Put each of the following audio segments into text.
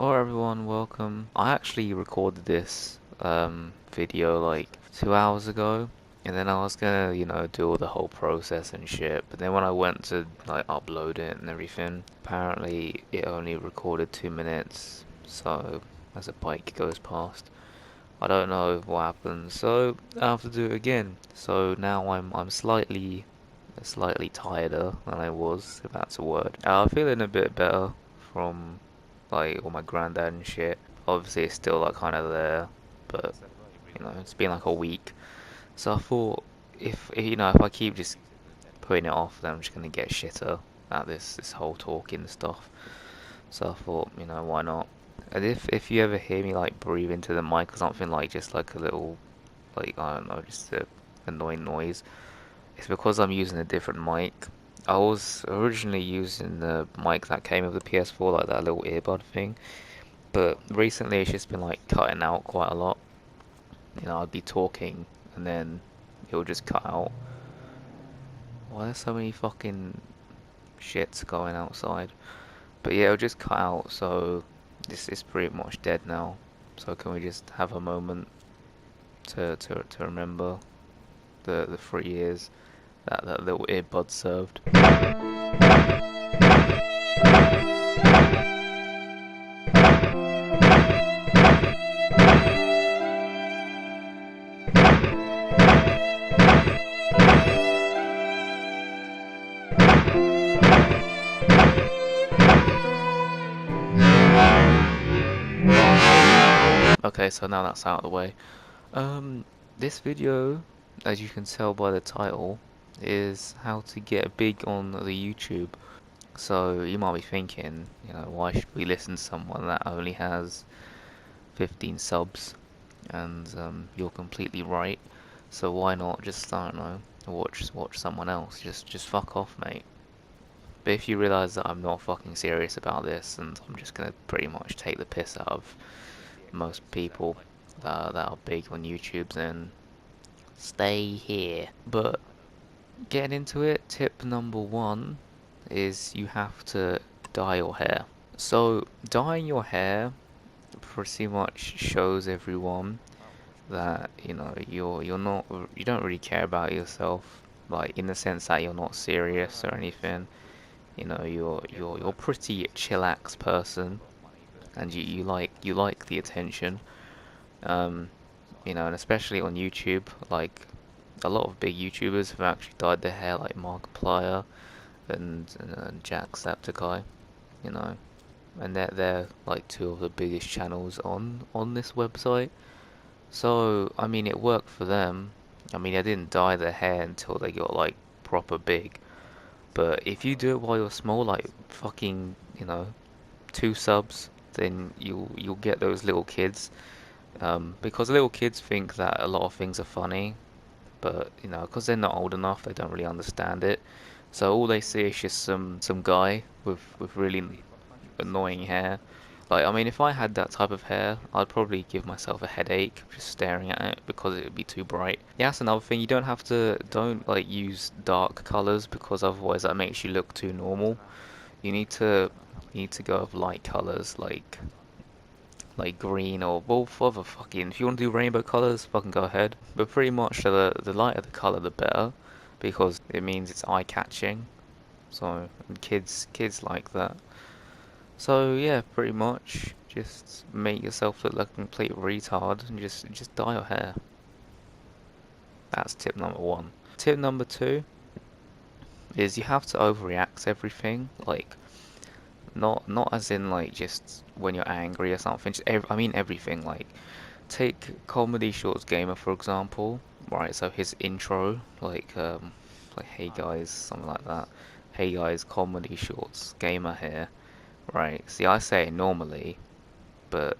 Hello everyone, welcome. I actually recorded this video like 2 hours ago, and then I was gonna, do all the whole process and shit, but then when I went to like upload it and everything, apparently it only recorded 2 minutes, so as a bike goes past, I don't know what happened, so I have to do it again. So now I'm slightly tireder than I was, if that's a word. I'm feeling a bit better from like all my granddad and shit. Obviously, it's still like kind of there, but it's been like a week. So I thought if I keep just putting it off, then I'm just gonna get shitter at this whole talking stuff. So I thought, why not? And if you ever hear me like breathe into the mic or something, like just like a little, like I don't know, just a annoying noise, it's because I'm using a different mic. I was originally using the mic that came with the PS4, like that little earbud thing. But recently it's just been like cutting out quite a lot. I'd be talking and then it'll just cut out. Why there's so many fucking shits going outside? But yeah, it'll just cut out, so this is pretty much dead now. So can we just have a moment to remember the 3 years that little earbud served? Okay, so now that's out of the way. Um, this video, as you can tell by the title, is how to get big on the YouTube. So you might be thinking, why should we listen to someone that only has 15 subs? And you're completely right. So why not just, I don't know, watch someone else? Just fuck off, mate. But if you realize that I'm not fucking serious about this, and I'm just gonna pretty much take the piss out of most people that are big on YouTube, then stay here. But getting into it, tip number one is you have to dye your hair. So dyeing your hair pretty much shows everyone that you don't really care about yourself, like in the sense that you're not serious or anything. You're pretty chillax person, and you like the attention. Um, and especially on YouTube, like a lot of big YouTubers have actually dyed their hair, like Markiplier and Jacksepticeye, you know, and they're like two of the biggest channels on this website. So I mean, it worked for them. I mean, they didn't dye their hair until they got like proper big. But if you do it while you're small, like fucking, 2 subs, then you'll get those little kids. Because little kids think that a lot of things are funny, but because they're not old enough, they don't really understand it. So all they see is just some guy with really annoying hair. Like, I mean, if I had that type of hair, I'd probably give myself a headache just staring at it because it would be too bright. Yeah, that's another thing. You don't like use dark colors because otherwise that makes you look too normal. You need to you need to go with light colors like green or well, other fucking. If you want to do rainbow colors, fucking go ahead. But pretty much the lighter the color, the better, because it means it's eye catching. So and kids like that. So yeah, pretty much just make yourself look like a complete retard and just dye your hair. That's tip number one. Tip number two is you have to overreact to everything. Like not as in like just when you're angry or something. I mean everything. Like take Comedy Shorts Gamer for example. Right, so his intro, like hey guys, something like that. Hey guys, Comedy Shorts Gamer here. Right. See, I say it normally, but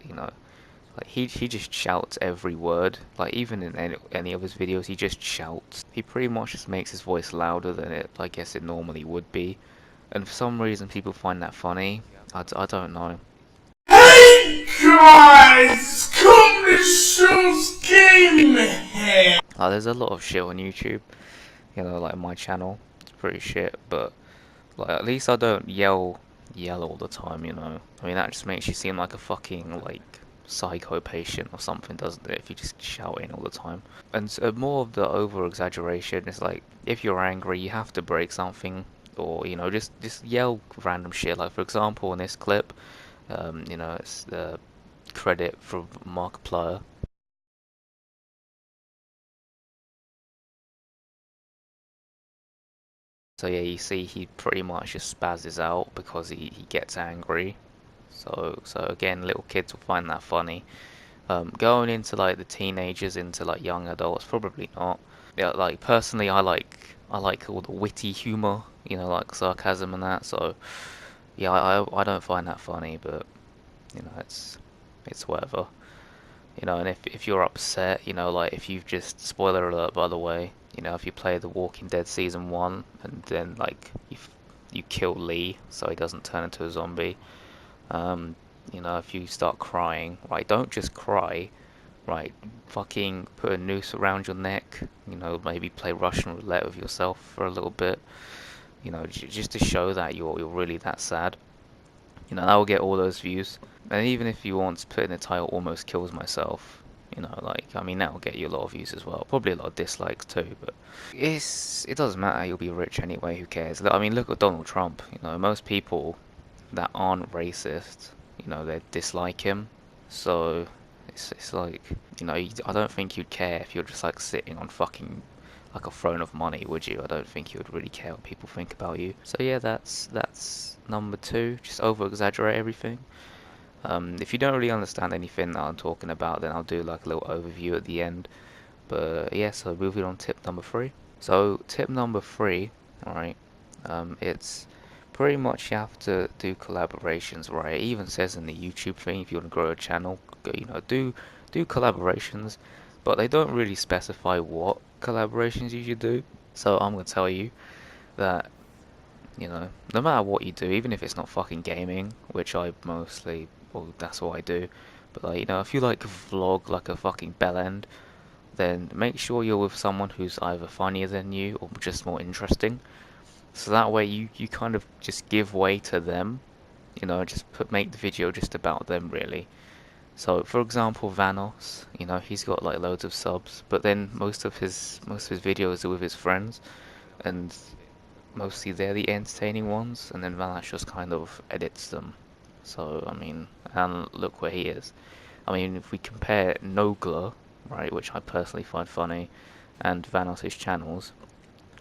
like he just shouts every word. Like even in any of his videos, he just shouts. He pretty much just makes his voice louder than I guess it normally would be. And for some reason, people find that funny. I don't know. Hey guys, come to Show's Game here. There's a lot of shit on YouTube. Like my channel, it's pretty shit. But like at least I don't yell yell all the time, you know. I mean, that just makes you seem like a fucking, like, psycho patient or something, doesn't it? If you just shouting all the time. And so more of the over exaggeration is like, if you're angry, you have to break something, or you know, just yell random shit. Like for example, in this clip, you know, it's the credit from Markiplier. So yeah, you see, he pretty much just spazzes out because he gets angry. So again, little kids will find that funny. Going into like the teenagers, into like young adults, probably not. Yeah, like personally, I like all the witty humor, you know, like sarcasm and that. So yeah, I don't find that funny, but you know, it's whatever. You know, and if you're upset, you know, like if you've just spoiler alert by the way, you know, if you play The Walking Dead season one and then like you kill Lee so he doesn't turn into a zombie, um, you know, if you start crying, right, don't just cry, right, fucking put a noose around your neck, you know, maybe play Russian roulette with yourself for a little bit, you know, just to show that you're really that sad. You know, that will get all those views. And even if you want to put in the title almost kills myself, you know, like I mean that will get you a lot of views as well. Probably a lot of dislikes too, but it doesn't matter, you'll be rich anyway, who cares? I mean look at Donald Trump, you know, most people that aren't racist, you know, they dislike him. So it's like, you know, I don't think you'd care if you're just like sitting on fucking like a throne of money, would you? I don't think you would really care what people think about you. So yeah, that's number two. Just over exaggerate everything. If you don't really understand anything that I'm talking about, then I'll do like a little overview at the end. But yeah, so moving on to tip number three. So tip number three, alright, it's pretty much you have to do collaborations, right? It even says in the YouTube thing if you want to grow a channel, you know, do collaborations, but they don't really specify what collaborations you should do. So I'm gonna tell you that, you know, no matter what you do, even if it's not fucking gaming, which I mostly, well, that's what I do, but like, you know, if you like vlog like a fucking bellend, then make sure you're with someone who's either funnier than you or just more interesting. So that way you kind of just give way to them, you know, make the video just about them really. So for example, Vanos, you know, he's got like loads of subs, but then most of his videos are with his friends, and mostly they're the entertaining ones, and then Vanos just kind of edits them. So I mean, and look where he is. I mean, if we compare Nogla, right, which I personally find funny, and Vanos' channels,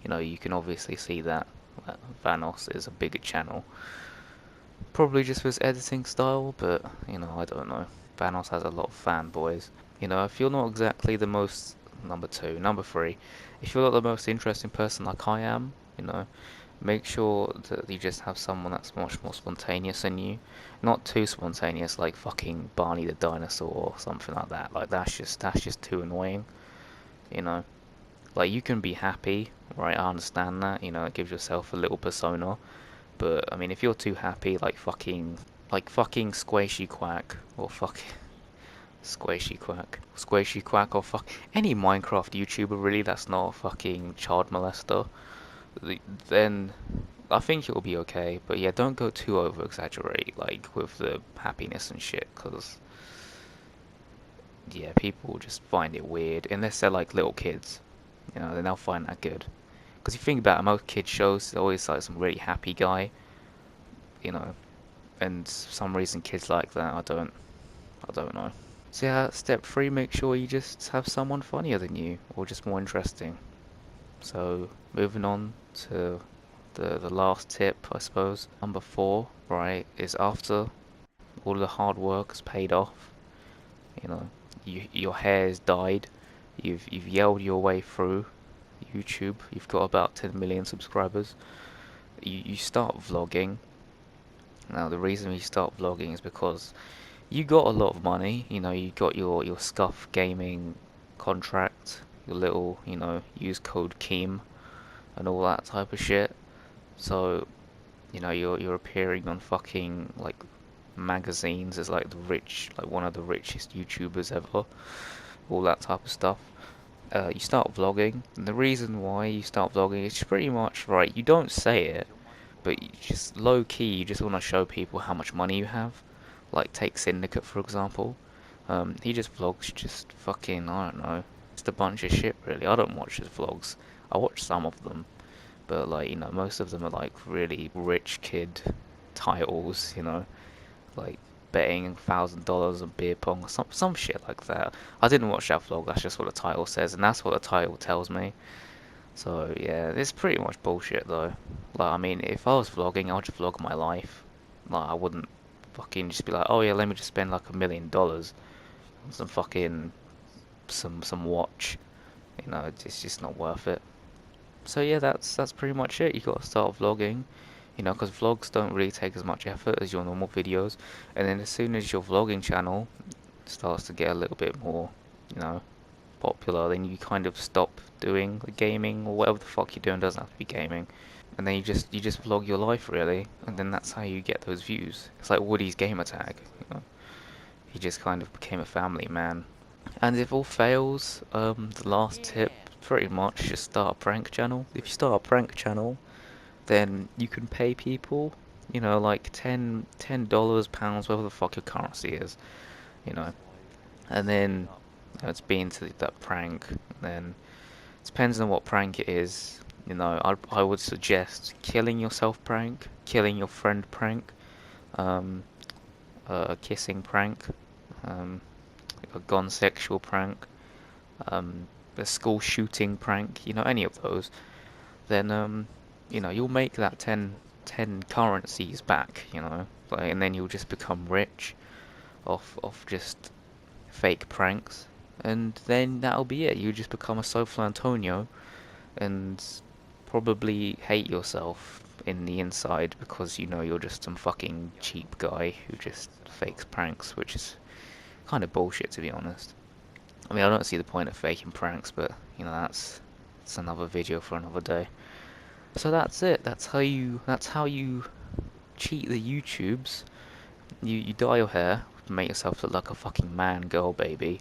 you know, you can obviously see that Vanos is a bigger channel. Probably just for his editing style, but, you know, I don't know. Vanos has a lot of fanboys. You know, if you're not exactly the most, number two, number three, if you're not the most interesting person like I am, you know, make sure that you just have someone that's much more spontaneous than you. Not too spontaneous like fucking Barney the dinosaur or something like that. Like that's just too annoying, you know. Like you can be happy, right? I understand that, you know, it gives yourself a little persona. But I mean if you're too happy like fucking Squishy Quack or fuck Squishy Quack or fuck any Minecraft YouTuber really that's not a fucking child molester, then I think it'll be okay, but yeah, don't go too over exaggerate, like with the happiness and shit, because yeah, people will just find it weird unless they're like little kids, you know, then they'll find that good. Because you think about it, most kids shows, there's always like some really happy guy, you know, and for some reason kids like that. I don't know. So yeah, step three, make sure you just have someone funnier than you or just more interesting. So moving on to the last tip, I suppose. Number four, right, is after all the hard work has paid off, you know, your hair is dyed, you've yelled your way through YouTube, you've got about 10 million subscribers, you start vlogging. Now the reason you start vlogging is because you got a lot of money, you know, you got your Scuff Gaming contract, your little, you know, use code KEEM and all that type of shit. So, you know, you're appearing on fucking like magazines as like the rich, like one of the richest YouTubers ever, all that type of stuff. You start vlogging, and the reason why you start vlogging is pretty much right. You don't say it, but you just low key, you just want to show people how much money you have. Like take Syndicate for example. He just vlogs just fucking, I don't know, just a bunch of shit really. I don't watch his vlogs. I watch some of them, but like, you know, most of them are like really rich kid titles, you know, like betting $1,000 on beer pong or some shit like that. I didn't watch that vlog. That's just what the title says, and that's what the title tells me. So yeah, it's pretty much bullshit though. Like, I mean, if I was vlogging, I'd just vlog my life. Like, I wouldn't fucking just be like, oh yeah, let me just spend like $1 million on some fucking some watch. You know, it's just not worth it. So yeah, that's pretty much it. You gotta start vlogging, you know, because vlogs don't really take as much effort as your normal videos. And then as soon as your vlogging channel starts to get a little bit more, you know, popular, then you kind of stop doing the gaming or whatever the fuck you're doing. Doesn't have to be gaming. And then you just vlog your life really, and then that's how you get those views. It's like Woody's gamer tag, you know. He just kind of became a family man. And if all fails, the last tip, pretty much just start a prank channel. If you start a prank channel, then you can pay people, you know, like $10, pounds, whatever the fuck your currency is, you know. And then it's been to that prank. Then it depends on what prank it is. You know, I would suggest killing yourself prank, killing your friend prank, um, a kissing prank, um, a gone sexual prank, um, a school shooting prank. You know, any of those. Then you know, you'll make that ten currencies back. You know, like, and then you'll just become rich off just fake pranks, and then that'll be it. You just become a social Antonio and probably hate yourself in the inside because you know you're just some fucking cheap guy who just fakes pranks, which is kind of bullshit to be honest. I mean, I don't see the point of faking pranks, but you know that's another video for another day. So that's it. That's how you cheat the YouTubes. You dye your hair, make yourself look like a fucking man, girl, baby.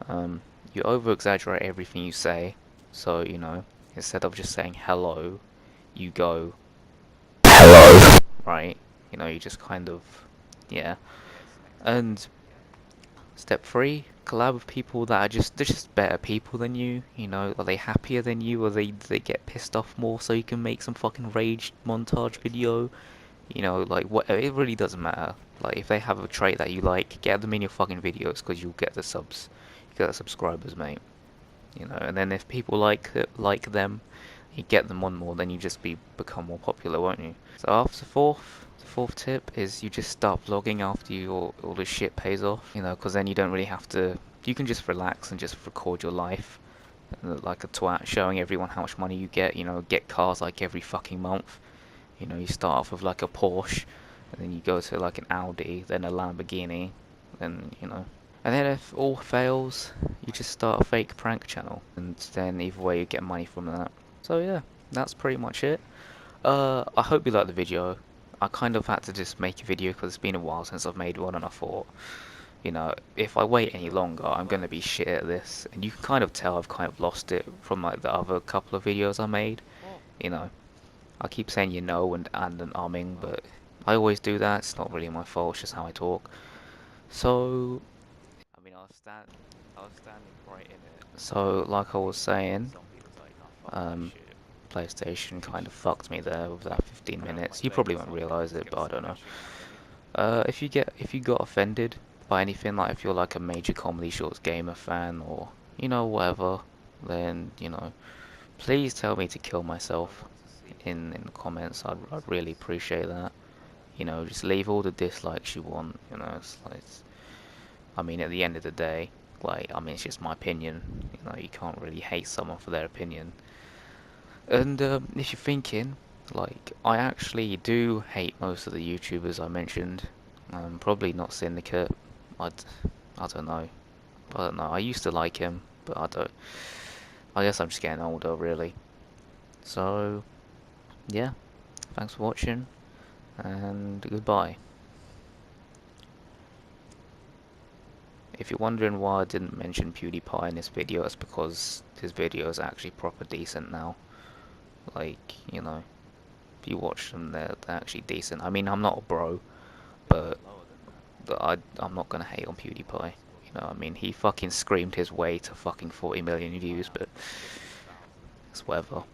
Um, you over exaggerate everything you say, so you know, instead of just saying hello, you go right. You know, you just kind of, yeah. And step three, collab with people that are they're just better people than you. You know, are they happier than you, or they get pissed off more, so you can make some fucking rage montage video. You know, like what? It really doesn't matter. Like if they have a trait that you like, get them in your fucking videos because you'll get the subs, you get the subscribers, mate. You know, and then if people like them, you get them on more, then you just become more popular, won't you? So after the fourth tip is you just start vlogging after all this shit pays off. You know, because then you don't really have to. You can just relax and just record your life like a twat, showing everyone how much money you get. You know, get cars like every fucking month. You know, you start off with like a Porsche, and then you go to like an Audi, then a Lamborghini, then you know. And then if all fails, you just start a fake prank channel, and then either way you get money from that. So yeah, that's pretty much it. I hope you liked the video. I kind of had to just make a video because it's been a while since I've made one, and I thought, you know, if I wait any longer, I'm gonna be shit at this. And you can kind of tell I've kind of lost it from like the other couple of videos I made. You know, I keep saying you know and arming, but I always do that. It's not really my fault. It's just how I talk. So I mean, I was standing right in it. So, like I was saying, um, PlayStation kind of fucked me there with that 15 minutes. You probably won't realize it, but I don't know. If you got offended by anything, like if you're like a major comedy shorts gamer fan or you know whatever, then you know, please tell me to kill myself in the comments. I'd really appreciate that. You know, just leave all the dislikes you want. You know, it's like I mean, at the end of the day, like, I mean, it's just my opinion. You know, you can't really hate someone for their opinion. And if you're thinking, like, I actually do hate most of the YouTubers I mentioned. Probably not Syndicate. I, I don't know. I don't know. I used to like him, but I don't. I guess I'm just getting older, really. So, yeah. Thanks for watching, and goodbye. If you're wondering why I didn't mention PewDiePie in this video, it's because his video is actually proper decent now. Like, you know, If you watch them, they're actually decent. I mean, I'm not a bro, but I'm not gonna hate on PewDiePie. You know, I mean, he fucking screamed his way to fucking 40 million views, but it's whatever.